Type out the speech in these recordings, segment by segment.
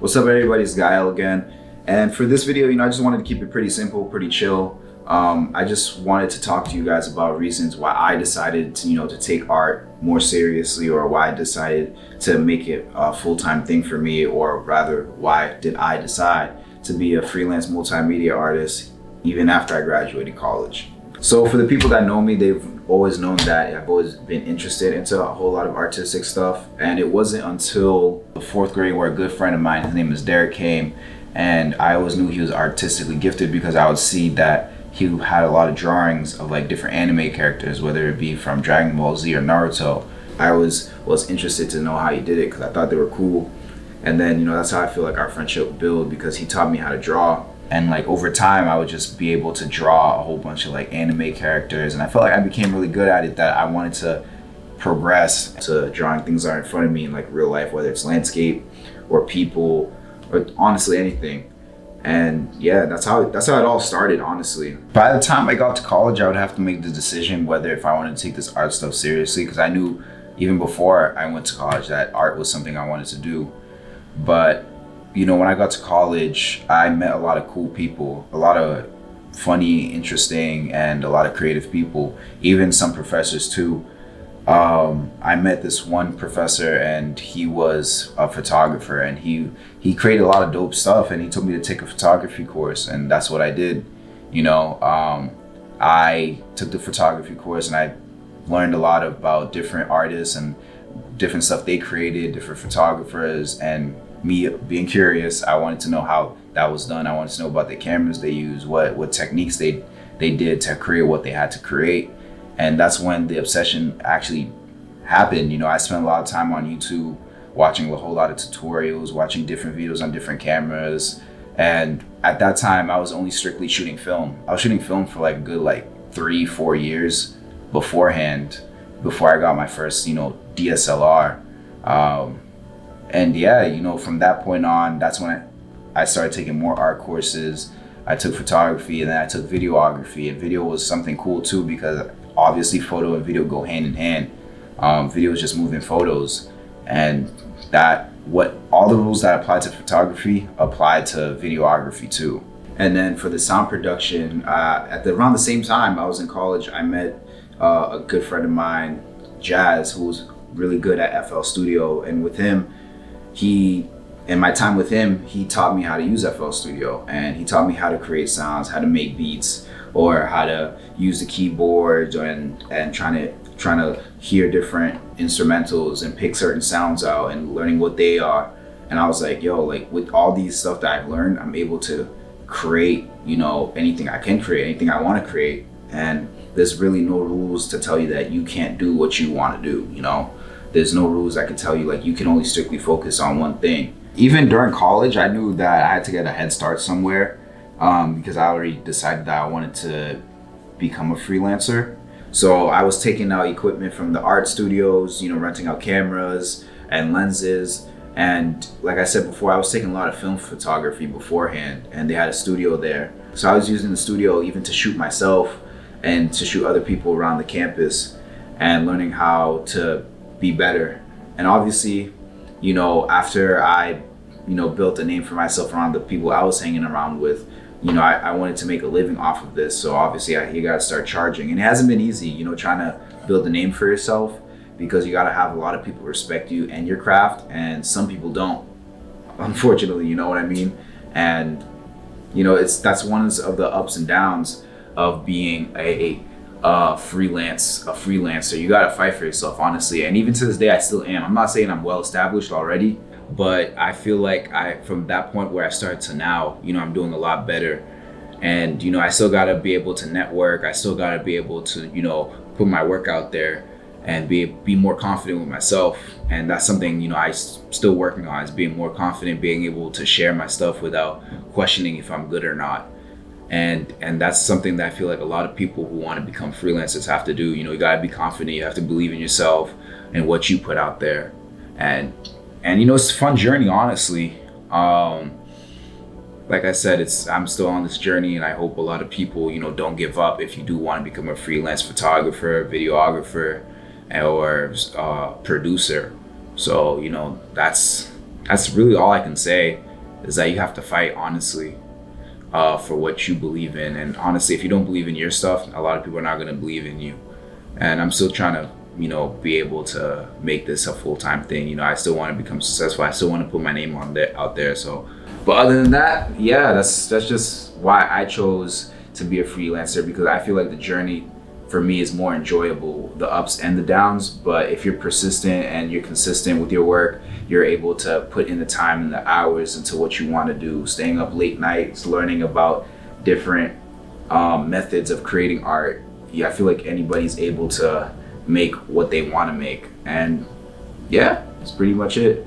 What's up, everybody? It's Gahel again. And for this video, I just wanted to keep it pretty simple, pretty chill. I just wanted to talk to you guys about reasons why I decided to, to take art more seriously, or why I decided to make it a full-time thing for me, or rather, why did I decide to be a freelance multimedia artist even after I graduated college. So for the people that know me, they've always known that I've always been interested into a whole lot of artistic stuff. And it wasn't until the 4th grade where a good friend of mine, his name is Derek, came, and I always knew he was artistically gifted because I would see that he had a lot of drawings of like different anime characters, whether it be from Dragon Ball Z or Naruto. I always was interested to know how he did it because I thought they were cool. And then, that's how I feel like our friendship built, because he taught me how to draw. And like over time, I would just be able to draw a whole bunch of like anime characters. And I felt like I became really good at it, that I wanted to progress to drawing things that are in front of me in like real life, whether it's landscape or people or honestly anything. And yeah, that's how it all started, honestly. By the time I got to college, I would have to make the decision whether if I wanted to take this art stuff seriously, because I knew even before I went to college that art was something I wanted to do. But when I got to college, I met a lot of cool people, a lot of funny, interesting, and a lot of creative people, even some professors too. I met this one professor, and he was a photographer, and he created a lot of dope stuff, and he told me to take a photography course, and that's what I did. I took the photography course, and I learned a lot about different artists and different stuff they created, different photographers, and me being curious, I wanted to know how that was done. I wanted to know about the cameras they use, what techniques they did to create what they had to create. And that's when the obsession actually happened. I spent a lot of time on YouTube watching a whole lot of tutorials, watching different videos on different cameras. And at that time, I was only strictly shooting film. I was shooting film for like a good 3-4 years beforehand, before I got my first, DSLR. And yeah, from that point on, that's when I started taking more art courses. I took photography, and then I took videography. And video was something cool too, because obviously photo and video go hand in hand. Video is just moving photos, and all the rules that apply to photography apply to videography too. And then for the sound production, around the same time I was in college, I met a good friend of mine, Jazz, who was really good at FL Studio. And with him, in my time with him, he taught me how to use FL Studio, and he taught me how to create sounds, how to make beats, or how to use the keyboard, and trying to hear different instrumentals and pick certain sounds out and learning what they are. And I was like, with all these stuff that I've learned, I'm able to create, anything I can create, anything I want to create. And there's really no rules to tell you that you can't do what you want to do, There's no rules that can tell you you can only strictly focus on one thing. Even during college, I knew that I had to get a head start somewhere, because I already decided that I wanted to become a freelancer. So I was taking out equipment from the art studios, renting out cameras and lenses. And like I said before, I was taking a lot of film photography beforehand, and they had a studio there. So I was using the studio even to shoot myself and to shoot other people around the campus, and learning how to be better. And obviously, after I, built a name for myself around the people I was hanging around with, I wanted to make a living off of this. So obviously you got to start charging. And it hasn't been easy, trying to build a name for yourself, because you got to have a lot of people respect you and your craft, and some people don't, unfortunately, you know what I mean? And, that's one of the ups and downs of being a freelancer. You gotta fight for yourself, honestly. And even to this day, I still am. I'm not saying I'm well established already, but I feel like from that point where I started to now, I'm doing a lot better. And I still gotta be able to network. I still gotta be able to put my work out there and be more confident with myself. And that's something I still working on, is being more confident, being able to share my stuff without questioning if I'm good or not. And that's something that I feel like a lot of people who want to become freelancers have to do. You gotta be confident. You have to believe in yourself and what you put out there. And it's a fun journey, honestly. Like I said, I'm still on this journey, and I hope a lot of people, don't give up if you do want to become a freelance photographer, videographer, or producer. So, that's really all I can say. is that you have to fight honestly for what you believe in. And honestly, if you don't believe in your stuff, a lot of people are not going to believe in you. And I'm still trying to, be able to make this a full-time thing. I still want to become successful. I still want to put my name out there. So, but other than that, yeah, that's just why I chose to be a freelancer, because I feel like the journey for me is more enjoyable, the ups and the downs. But if you're persistent and you're consistent with your work, you're able to put in the time and the hours into what you want to do, staying up late nights, learning about different methods of creating art. Yeah, I feel like anybody's able to make what they want to make. And yeah, that's pretty much it.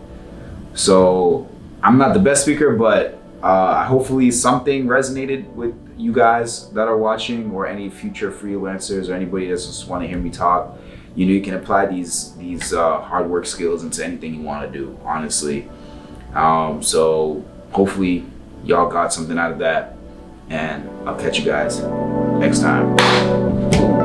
So I'm not the best speaker, but hopefully something resonated with you guys that are watching, or any future freelancers, or anybody that just want to hear me talk. You can apply these hard work skills into anything you want to do, honestly. So hopefully y'all got something out of that, and I'll catch you guys next time.